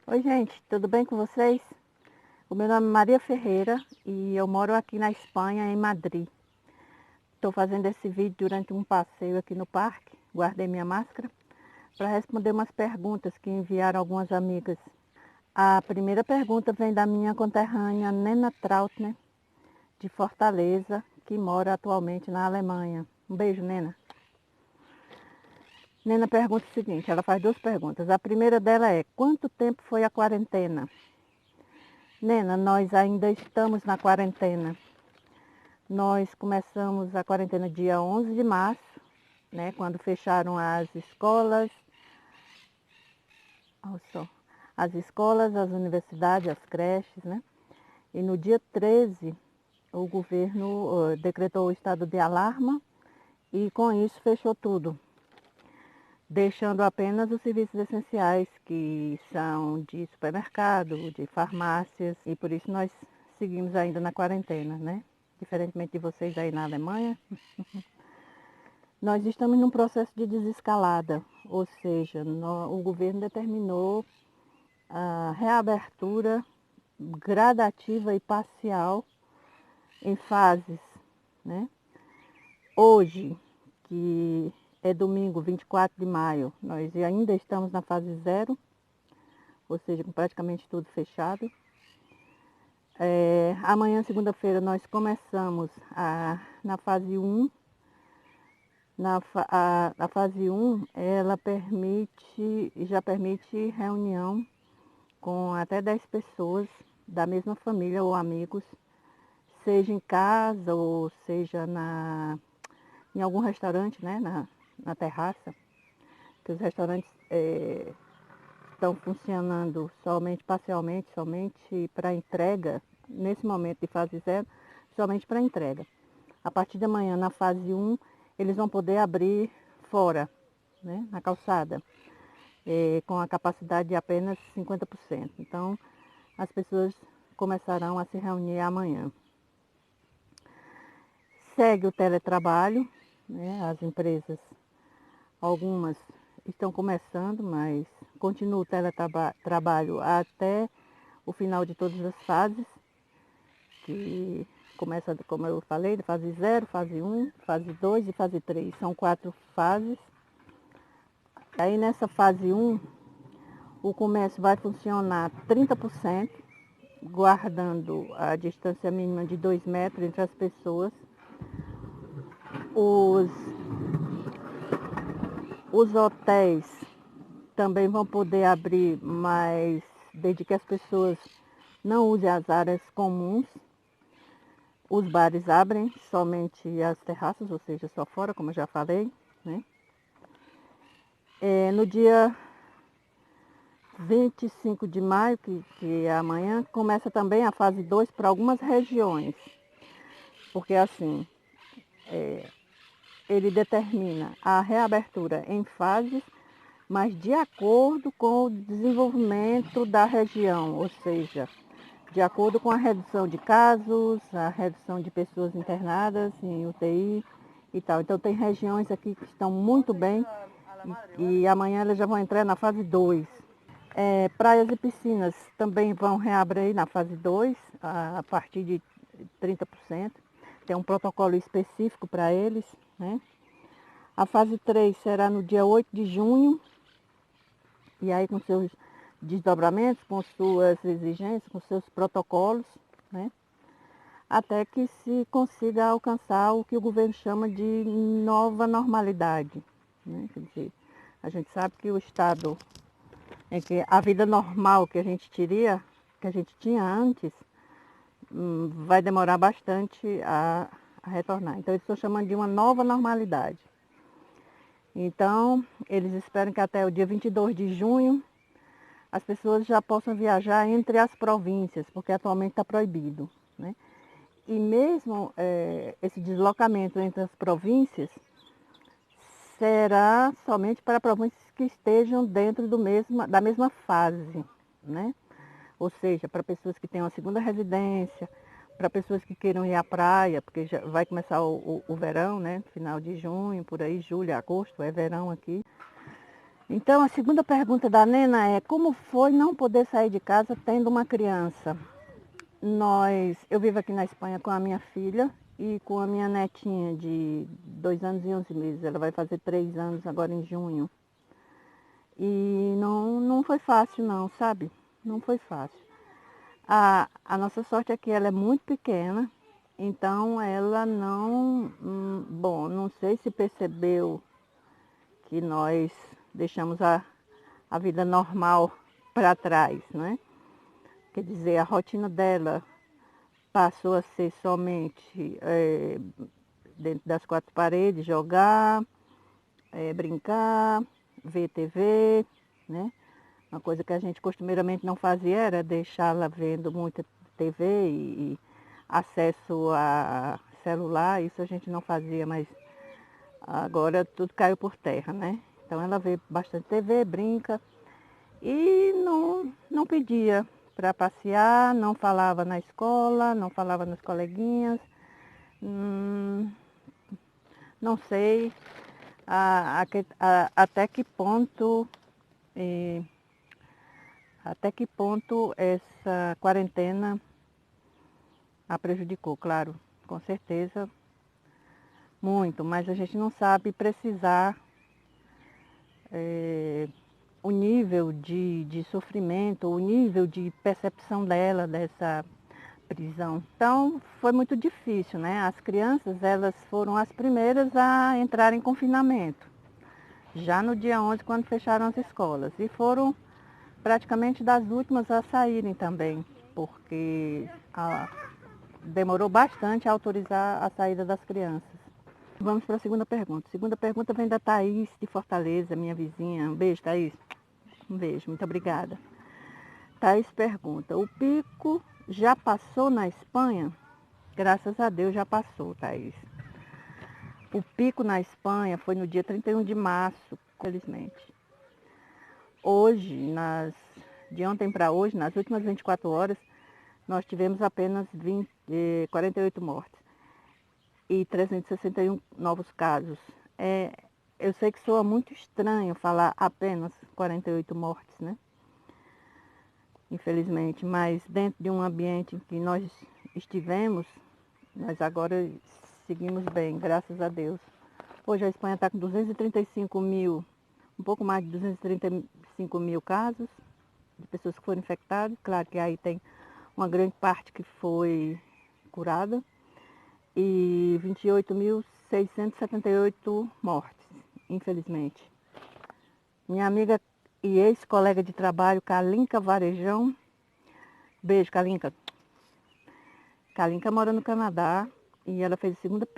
Oi, gente, tudo bem com vocês? O meu nome é Maria Ferreira e eu moro aqui na Espanha, em Madrid. Estou fazendo esse vídeo durante um passeio aqui no parque, guardei minha máscara, para responder umas perguntas que enviaram algumas amigas. A primeira pergunta vem da minha conterrânea Nena Trautner, de Fortaleza, que mora atualmente na Alemanha. Um beijo, Nena. Nena pergunta o seguinte, ela faz duas perguntas. A primeira dela é: quanto tempo foi a quarentena? Nena, nós ainda estamos na quarentena. Nós começamos a quarentena dia 11 de março, né, quando fecharam as escolas, as universidades, as creches, né? E no dia 13, o governo decretou o estado de alarma e com isso fechou tudo, deixando apenas os serviços essenciais, que são de supermercado, de farmácias, e por isso nós seguimos ainda na quarentena, né? Diferentemente de vocês aí na Alemanha, nós estamos num processo de desescalada, ou seja, o governo determinou a reabertura gradativa e parcial em fases, né? Hoje, que é domingo 24 de maio, nós ainda estamos na fase zero, ou seja, com praticamente tudo fechado. Amanhã, segunda-feira, nós começamos na fase 1. A fase 1, ela já permite reunião com até 10 pessoas da mesma família ou amigos, seja em casa ou seja em algum restaurante, né, na terraça, que os restaurantes estão funcionando somente parcialmente, somente para entrega, nesse momento de fase 0, somente para entrega. A partir de amanhã, na fase 1, eles vão poder abrir fora, né, na calçada, com a capacidade de apenas 50%. Então, as pessoas começarão a se reunir amanhã. Segue o teletrabalho, né, as empresas, algumas estão começando, mas continua o teletrabalho até o final de todas as fases, que começa, como eu falei, de fase 0, fase 1, fase 2 e fase 3. São 4 fases. Aí nessa fase 1, o comércio vai funcionar 30%, guardando a distância mínima de 2 metros entre as pessoas. Os hotéis também vão poder abrir, mas desde que as pessoas não usem as áreas comuns. Os bares abrem somente as terraças, ou seja, só fora, como eu já falei, né? No dia 25 de maio, que é amanhã, começa também a fase 2 para algumas regiões. Porque assim, ele determina a reabertura em fases, mas de acordo com o desenvolvimento da região, ou seja, de acordo com a redução de casos, a redução de pessoas internadas em UTI e tal. Então tem regiões aqui que estão muito bem e amanhã elas já vão entrar na fase 2. Praias e piscinas também vão reabrir na fase 2, a partir de 30%. Tem um protocolo específico para eles, né? A fase 3 será no dia 8 de junho, e aí com seus desdobramentos, com suas exigências, com seus protocolos, né? Até que se consiga alcançar o que o governo chama de nova normalidade, né? Quer dizer, a gente sabe que o estado em que a vida normal que a gente tinha antes, vai demorar bastante a retornar. Então eles estão chamando de uma nova normalidade. Então, eles esperam que até o dia 22 de junho as pessoas já possam viajar entre as províncias, porque atualmente está proibido, né? E mesmo esse deslocamento entre as províncias será somente para províncias que estejam dentro da mesma fase, né? Ou seja, para pessoas que tenham a segunda residência, para pessoas que queiram ir à praia, porque já vai começar o verão, né? Final de junho, por aí, julho, agosto, é verão aqui. Então, a segunda pergunta da Nena é: como foi não poder sair de casa tendo uma criança? Eu vivo aqui na Espanha com a minha filha e com a minha netinha de 2 anos e 11 meses. Ela vai fazer 3 anos agora em junho. E não foi fácil não, sabe? Não foi fácil. A nossa sorte é que ela é muito pequena, então ela não, bom, não sei se percebeu que nós deixamos a vida normal para trás, né? Quer dizer, a rotina dela passou a ser somente dentro das quatro paredes, jogar, brincar, ver TV, né? Uma coisa que a gente costumeiramente não fazia era deixá-la vendo muita TV e acesso a celular, isso a gente não fazia, mas agora tudo caiu por terra, né? Então ela vê bastante TV, brinca e não pedia para passear, não falava na escola, não falava nos coleguinhas. Hum, não sei até que ponto eh, até que ponto essa quarentena a prejudicou, claro, com certeza, muito, mas a gente não sabe precisar o nível de sofrimento, o nível de percepção dela dessa prisão. Então, foi muito difícil, né? As crianças, elas foram as primeiras a entrar em confinamento, já no dia 11, quando fecharam as escolas, e foram praticamente das últimas a saírem também, porque demorou bastante a autorizar a saída das crianças. Vamos para a segunda pergunta. A segunda pergunta vem da Thaís, de Fortaleza, minha vizinha. Um beijo, Thaís. Um beijo, muito obrigada. Thaís pergunta: o pico já passou na Espanha? Graças a Deus já passou, Thaís. O pico na Espanha foi no dia 31 de março, infelizmente. Hoje, de ontem para hoje, nas últimas 24 horas, nós tivemos apenas 48 mortes e 361 novos casos. Eu sei que soa muito estranho falar apenas 48 mortes, né? Infelizmente, mas dentro de um ambiente em que nós estivemos, nós agora seguimos bem, graças a Deus. Hoje a Espanha está com 235 mil, um pouco mais de 235 mil casos de pessoas que foram infectadas. Claro que aí tem uma grande parte que foi curada e 28.678 mortes, infelizmente. Minha amiga e ex-colega de trabalho, Kalinka Varejão, beijo, Kalinka. Kalinka mora no Canadá e ela fez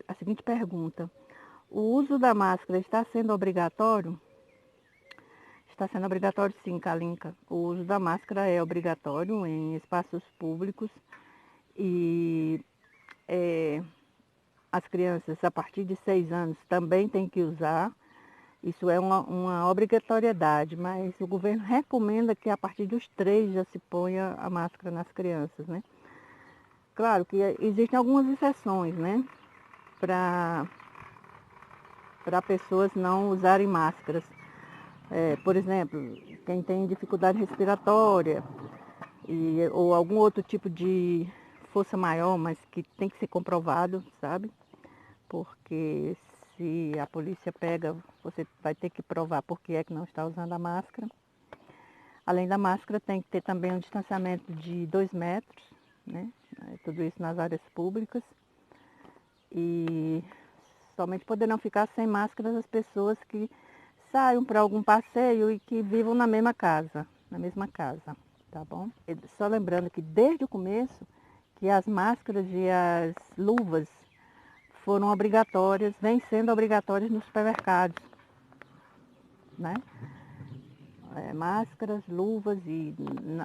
a seguinte pergunta: o uso da máscara está sendo obrigatório? Está sendo obrigatório sim, Kalinka. O uso da máscara é obrigatório em espaços públicos e as crianças a partir de 6 anos também têm que usar. Isso é uma obrigatoriedade, mas o governo recomenda que a partir dos 3 já se ponha a máscara nas crianças, né? Claro que existem algumas exceções, né? Para pessoas não usarem máscaras. Por exemplo, quem tem dificuldade respiratória ou algum outro tipo de força maior, mas que tem que ser comprovado, sabe? Porque se a polícia pega, você vai ter que provar por que é que não está usando a máscara. Além da máscara, tem que ter também um distanciamento de 2 metros, né? Tudo isso nas áreas públicas. E somente poderão ficar sem máscaras as pessoas que saiam para algum passeio e que vivam na mesma casa, tá bom? E só lembrando que desde o começo que as máscaras e as luvas foram obrigatórias, vêm sendo obrigatórias nos supermercados, né? Máscaras, luvas e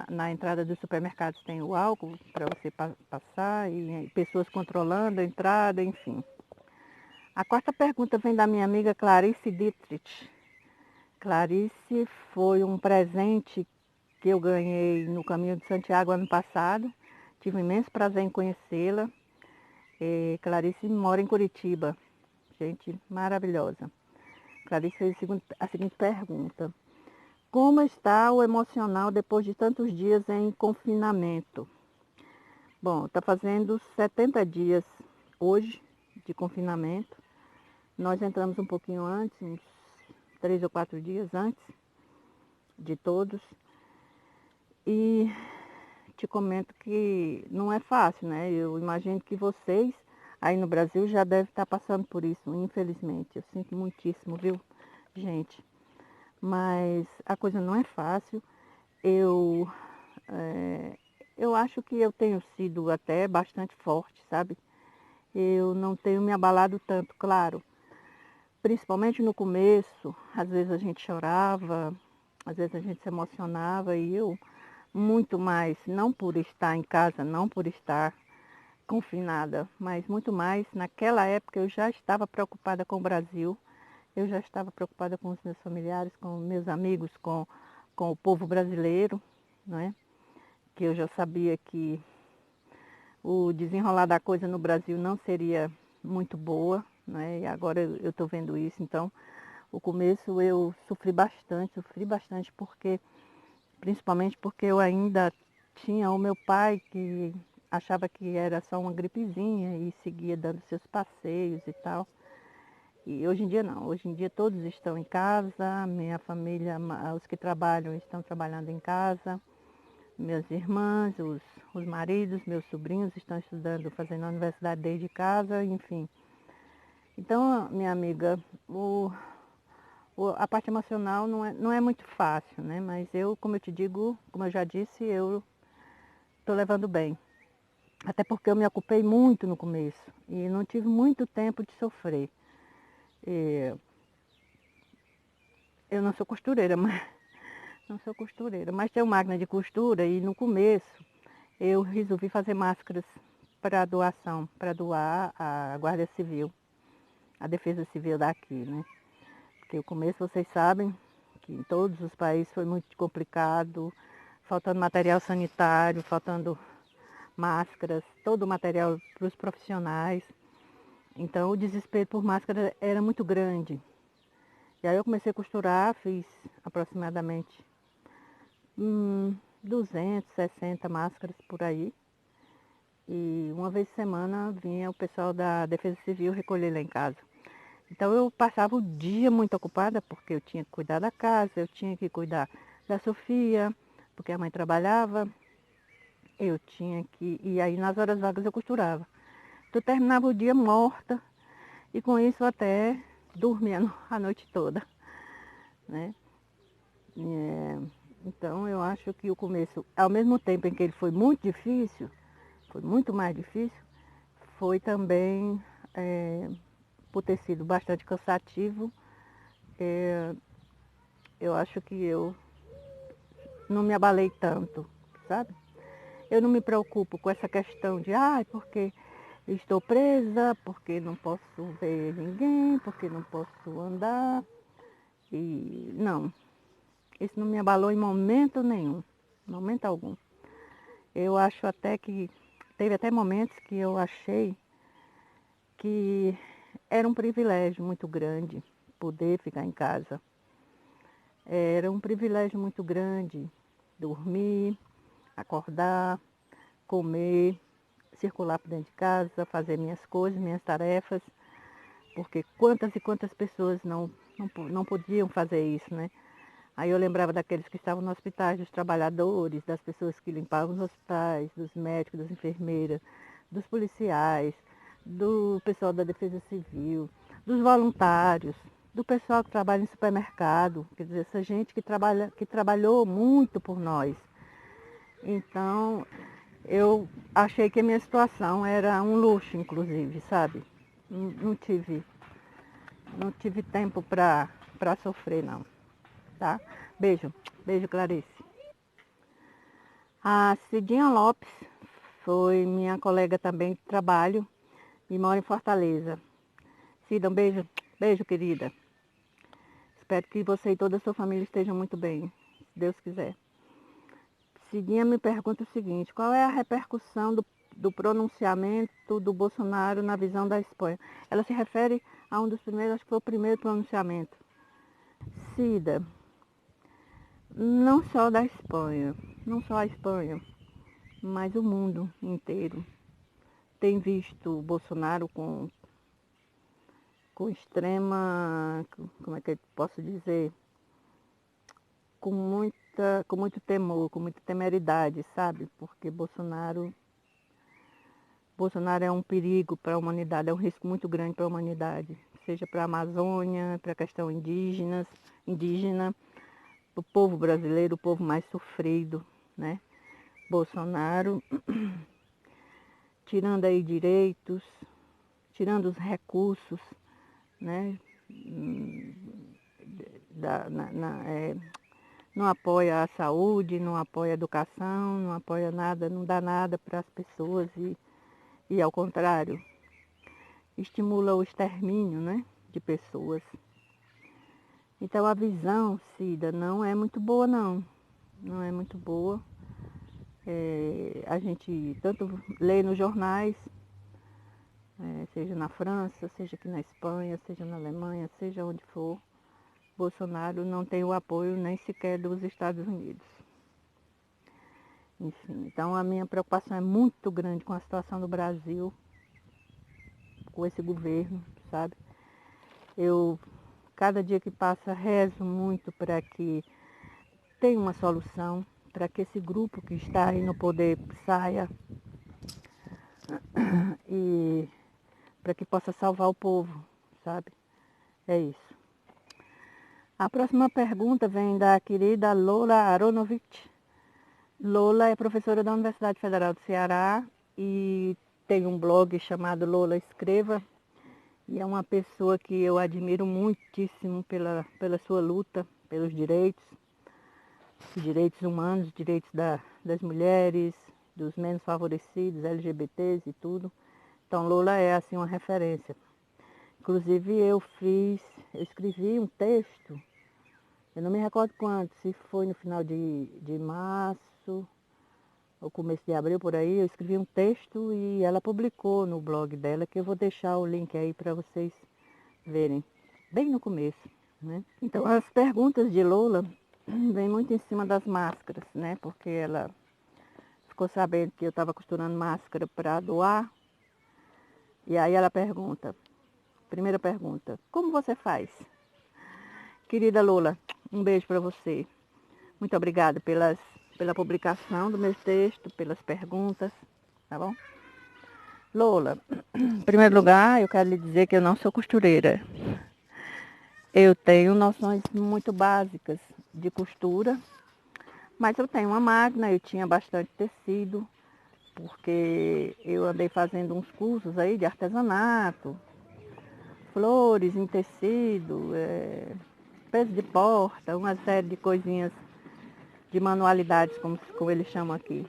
na entrada dos supermercados tem o álcool para você passar e pessoas controlando a entrada, enfim. A quarta pergunta vem da minha amiga Clarice Dietrich. Clarice foi um presente que eu ganhei no Caminho de Santiago ano passado. Tive um imenso prazer em conhecê-la. Clarice mora em Curitiba. Gente maravilhosa. Clarice fez a seguinte pergunta: Como está o emocional depois de tantos dias em confinamento? Bom, está fazendo 70 dias hoje de confinamento. Nós entramos um pouquinho antes, uns 3 ou 4 dias antes de todos. E te comento que não é fácil, né? Eu imagino que vocês aí no Brasil já devem estar passando por isso, infelizmente. Eu sinto muitíssimo, viu, gente? Mas a coisa não é fácil. Eu, eu acho que eu tenho sido até bastante forte, sabe? Eu não tenho me abalado tanto, claro. Principalmente no começo, às vezes a gente chorava, às vezes a gente se emocionava e eu muito mais, não por estar em casa, não por estar confinada, mas muito mais, naquela época eu já estava preocupada com o Brasil, eu já estava preocupada com os meus familiares, com meus amigos, com o povo brasileiro, não é? Que eu já sabia que o desenrolar da coisa no Brasil não seria muito boa, né? E agora eu estou vendo isso, então o começo eu sofri bastante porque, principalmente porque eu ainda tinha o meu pai que achava que era só uma gripezinha e seguia dando seus passeios e tal. E hoje em dia não, hoje em dia todos estão em casa, minha família, os que trabalham estão trabalhando em casa, minhas irmãs, os maridos, meus sobrinhos estão estudando, fazendo a universidade desde casa, enfim. Então, minha amiga, a parte emocional não é muito fácil, né? Mas eu, como eu te digo, como eu já disse, eu estou levando bem. Até porque eu me ocupei muito no começo e não tive muito tempo de sofrer. Eu não sou costureira, mas não sou costureira, mas tenho máquina de costura e no começo eu resolvi fazer máscaras para doação, para doar à Guarda Civil, a Defesa Civil daqui, né? Porque o começo, vocês sabem, que em todos os países foi muito complicado, faltando material sanitário, faltando máscaras, todo o material para os profissionais. Então o desespero por máscara era muito grande. E aí eu comecei a costurar, fiz aproximadamente 260 máscaras por aí. E uma vez por semana vinha o pessoal da Defesa Civil recolher lá em casa. Então eu passava o dia muito ocupada porque eu tinha que cuidar da casa, eu tinha que cuidar da Sofia, porque a mãe trabalhava, eu tinha que. E aí nas horas vagas eu costurava. Então eu terminava o dia morta e com isso eu até dormia a noite toda, né? Então eu acho que o começo, ao mesmo tempo em que ele foi muito difícil, foi muito mais difícil, foi também, por ter sido bastante cansativo, eu acho que eu não me abalei tanto, sabe? Eu não me preocupo com essa questão de, porque estou presa, porque não posso ver ninguém, porque não posso andar. E não, isso não me abalou em momento nenhum, momento algum. Eu acho até que, teve até momentos que eu achei que era um privilégio muito grande poder ficar em casa. Era um privilégio muito grande dormir, acordar, comer, circular por dentro de casa, fazer minhas coisas, minhas tarefas, porque quantas e quantas pessoas não podiam fazer isso, né? Aí eu lembrava daqueles que estavam nos hospitais, dos trabalhadores, das pessoas que limpavam os hospitais, dos médicos, das enfermeiras, dos policiais, do pessoal da Defesa Civil, dos voluntários, do pessoal que trabalha em supermercado, quer dizer, essa gente que trabalhou muito por nós. Então, eu achei que a minha situação era um luxo, inclusive, sabe? Não tive tempo para sofrer, não, tá? Beijo, beijo, Clarice. A Cidinha Lopes foi minha colega também de trabalho e mora em Fortaleza. Cida, um beijo, beijo, querida. Espero que você e toda a sua família estejam muito bem, se Deus quiser. Cidinha me pergunta o seguinte: qual é a repercussão do pronunciamento do Bolsonaro na visão da Espanha? Ela se refere a um dos primeiros, acho que foi o primeiro pronunciamento. Cida, não só da Espanha, não só a Espanha, mas o mundo inteiro tem visto o Bolsonaro com extrema, como é que eu posso dizer, com muito temor, com muita temeridade, sabe? Porque Bolsonaro é um perigo para a humanidade, é um risco muito grande para a humanidade, seja para a Amazônia, para a questão indígena, para o povo brasileiro, o povo mais sofrido, né? Bolsonaro tirando aí direitos, tirando os recursos, né? Não apoia a saúde, não apoia a educação, não apoia nada, não dá nada para as pessoas e ao contrário, estimula o extermínio, né, de pessoas. Então a visão, Cida, não é muito boa não, não é muito boa. A gente tanto lê nos jornais, seja na França, seja aqui na Espanha, seja na Alemanha, seja onde for, Bolsonaro não tem o apoio nem sequer dos Estados Unidos. Enfim, então a minha preocupação é muito grande com a situação do Brasil, com esse governo, sabe? Eu, cada dia que passa, rezo muito para que tenha uma solução, para que esse grupo que está aí no poder saia e para que possa salvar o povo, sabe? É isso. A próxima pergunta vem da querida Lola Aronovich. Lola é professora da Universidade Federal do Ceará e tem um blog chamado Lola Escreva. E é uma pessoa que eu admiro muitíssimo pela sua luta pelos direitos humanos, direitos das mulheres, dos menos favorecidos, LGBTs e tudo. Então Lola é assim uma referência. Inclusive eu escrevi um texto, eu não me recordo quanto, se foi no final de março ou começo de abril por aí, eu escrevi um texto e ela publicou no blog dela, que eu vou deixar o link aí para vocês verem, bem no começo, né? Então as perguntas de Lola vêm muito em cima das máscaras, né? Porque ela ficou sabendo que eu estava costurando máscara para doar, e aí ela pergunta, primeira pergunta, como você faz? Querida Lola, um beijo para você. Muito obrigada pela publicação do meu texto, pelas perguntas, tá bom? Lola, em primeiro lugar, eu quero lhe dizer que eu não sou costureira. Eu tenho noções muito básicas de costura, mas eu tenho uma máquina, eu tinha bastante tecido, porque eu andei fazendo uns cursos aí de artesanato, flores em tecido, peso de porta, uma série de coisinhas de manualidades, como eles chamam aqui.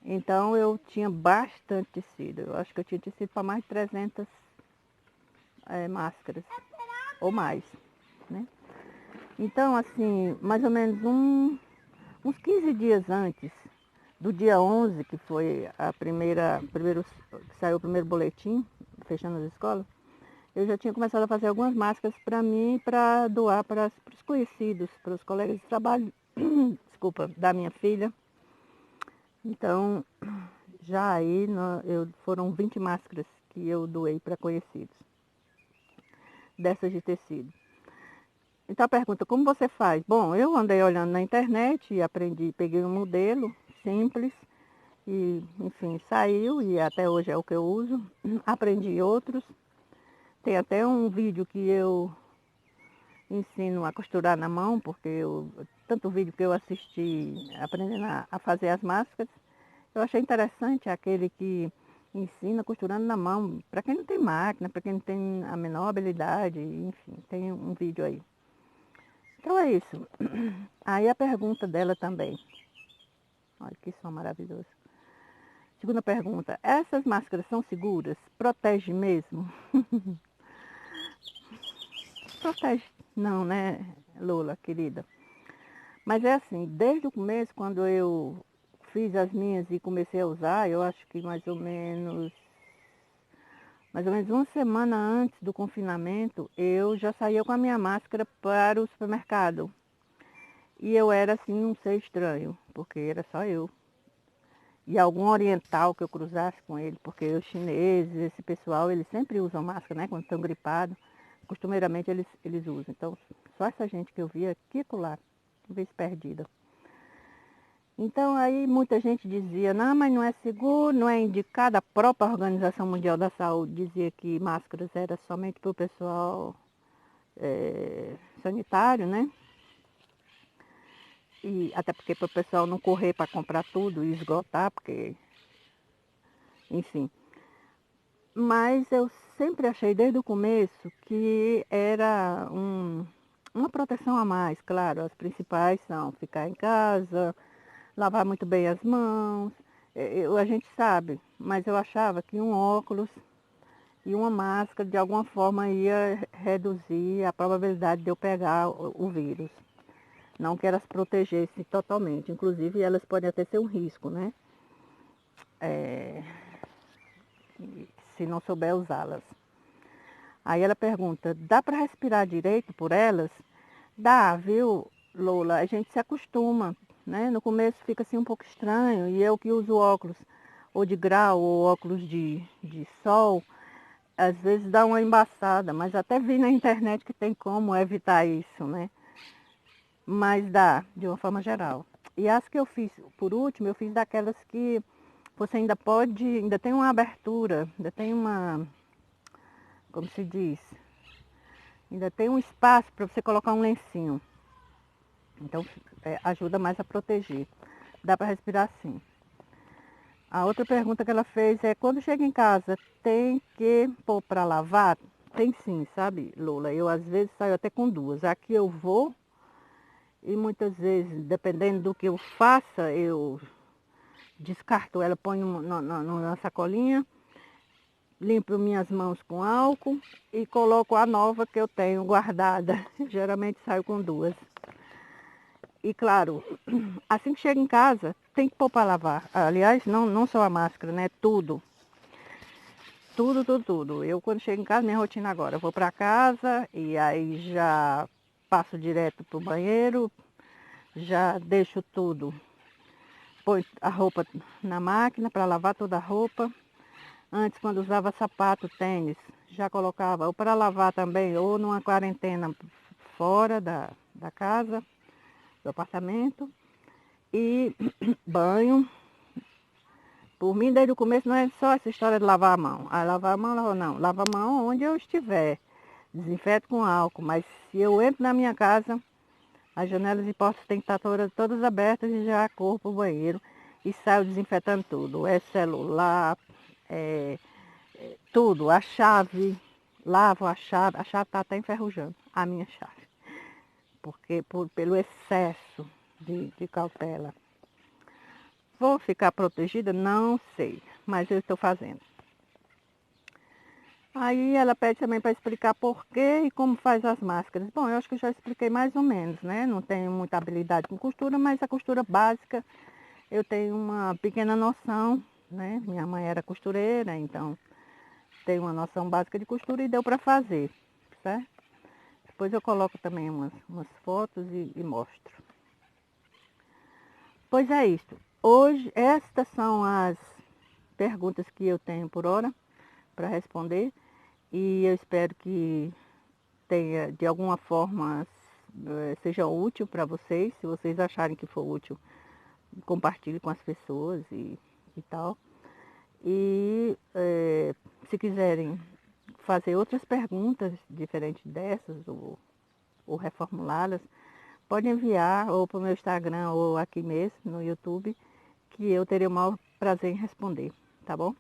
Então eu tinha bastante tecido, eu acho que eu tinha tecido para mais de 300 máscaras, ou mais, né? Então, assim, mais ou menos uns 15 dias antes do dia 11, que foi que saiu o primeiro boletim, fechando as escolas, eu já tinha começado a fazer algumas máscaras para mim, para doar para os conhecidos, para os colegas de trabalho, desculpa, da minha filha. Então, já aí foram 20 máscaras que eu doei para conhecidos, dessas de tecido. Então a pergunta, como você faz? Bom, eu andei olhando na internet e aprendi, peguei um modelo simples e, enfim, saiu e até hoje é o que eu uso. Aprendi outros. Tem até um vídeo que eu ensino a costurar na mão, porque tanto vídeo que eu assisti aprendendo a fazer as máscaras, eu achei interessante aquele que ensina costurando na mão, para quem não tem máquina, para quem não tem a menor habilidade, enfim, tem um vídeo aí. Então é isso. Aí a pergunta dela também. Olha que som maravilhoso. Segunda pergunta. Essas máscaras são seguras? Protege mesmo? Protege não, né, Lola, querida? Mas é assim, desde o começo, quando eu fiz as minhas e comecei a usar, eu acho que mais ou menos uma semana antes do confinamento, eu já saía com a minha máscara para o supermercado. E eu era assim, não sei, estranho, porque era só eu. E algum oriental que eu cruzasse com ele, porque os chineses, esse pessoal, eles sempre usam máscara, né? Quando estão gripados, costumeiramente eles usam. Então, só essa gente que eu via aqui e lá, vez perdida. Então aí muita gente dizia, não, mas não é seguro, não é indicado. A própria Organização Mundial da Saúde dizia que máscaras era somente para o pessoal sanitário, né? E até porque para o pessoal não correr para comprar tudo e esgotar, porque, enfim. Mas eu sempre achei desde o começo que era uma proteção a mais, claro. As principais são ficar em casa, lavar muito bem as mãos, a gente sabe, mas eu achava que um óculos e uma máscara de alguma forma ia reduzir a probabilidade de eu pegar o vírus. Não que elas protegessem totalmente, inclusive elas podem até ser um risco, né? É, se não souber usá-las. Aí ela pergunta, dá para respirar direito por elas? Dá, viu, Lola? A gente se acostuma, né? No começo fica assim um pouco estranho, e eu que uso óculos, ou de grau, ou óculos de sol, às vezes dá uma embaçada, mas até vi na internet que tem como evitar isso, né? Mas dá, de uma forma geral. E as que eu fiz, por último, eu fiz daquelas que você ainda pode, ainda tem uma abertura, ainda tem uma, como se diz, ainda tem um espaço para você colocar um lencinho. Então, ajuda mais a proteger. Dá para respirar sim. A outra pergunta que ela fez é, quando chega em casa, tem que pôr para lavar? Tem sim, sabe, Lola? Eu às vezes saio até com duas. Aqui eu vou e muitas vezes, dependendo do que eu faça, eu descarto ela, ponho na sacolinha, limpo minhas mãos com álcool e coloco a nova que eu tenho guardada. Geralmente saio com duas. E claro, assim que chega em casa, tem que pôr para lavar. Aliás, não só a máscara, né? Tudo. Tudo, tudo, tudo. Eu quando chego em casa, minha rotina agora, eu vou para casa e aí já passo direto pro banheiro, já deixo tudo. Põe a roupa na máquina para lavar toda a roupa. Antes, quando usava sapato, tênis, já colocava ou para lavar também, ou numa quarentena fora da casa, do apartamento. E banho. Por mim, desde o começo, não é só essa história de lavar a mão. Ah, lavar a mão, não. Lava a mão onde eu estiver. Desinfeto com álcool. Mas se eu entro na minha casa, as janelas e portas têm que estar todas abertas e já corro para o banheiro e saio desinfetando tudo. É celular, é, tudo. A chave, lavo a chave está até enferrujando, a minha chave. Porque pelo excesso de cautela. Vou ficar protegida? Não sei, mas eu estou fazendo. Aí ela pede também para explicar por quê e como faz as máscaras. Bom, eu acho que eu já expliquei mais ou menos, né? Não tenho muita habilidade com costura, mas a costura básica eu tenho uma pequena noção, né? Minha mãe era costureira, então tenho uma noção básica de costura e deu para fazer, certo? Depois eu coloco também umas fotos e mostro. Pois é isso. Hoje, estas são as perguntas que eu tenho por hora para responder e eu espero que tenha, de alguma forma, seja útil para vocês. Se vocês acharem que for útil, compartilhe com as pessoas e tal. E se quiserem fazer outras perguntas diferentes dessas ou reformulá-las, pode enviar ou para o meu Instagram ou aqui mesmo no YouTube, que eu terei o maior prazer em responder, tá bom?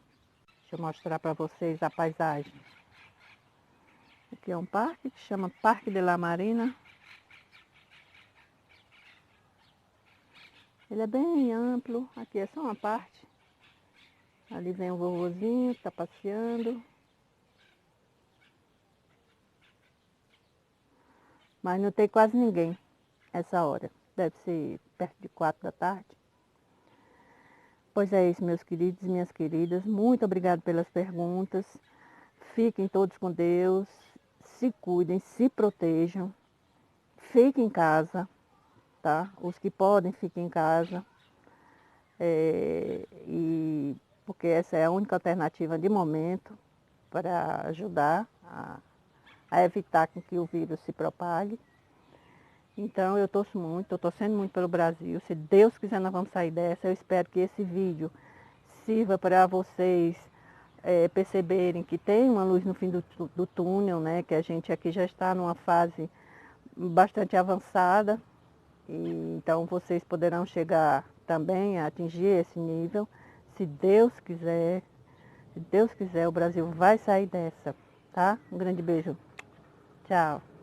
Deixa eu mostrar para vocês a paisagem. Aqui é um parque que chama Parque de la Marina. Ele é bem amplo, aqui é só uma parte. Ali vem o vovozinho que está passeando. Mas não tem quase ninguém essa hora. Deve ser perto de 4 da tarde. Pois é isso, meus queridos e minhas queridas. Muito obrigada pelas perguntas. Fiquem todos com Deus. Se cuidem, se protejam. Fiquem em casa. tá? Os que podem, fiquem em casa. E porque essa é a única alternativa de momento para ajudar a evitar que o vírus se propague. Então eu torço muito, estou torcendo muito pelo Brasil. Se Deus quiser, nós vamos sair dessa. Eu espero que esse vídeo sirva para vocês perceberem que tem uma luz no fim do túnel, né? Que a gente aqui já está numa fase bastante avançada. E, então vocês poderão chegar também a atingir esse nível. Se Deus quiser, o Brasil vai sair dessa, tá? Um grande beijo. Tchau.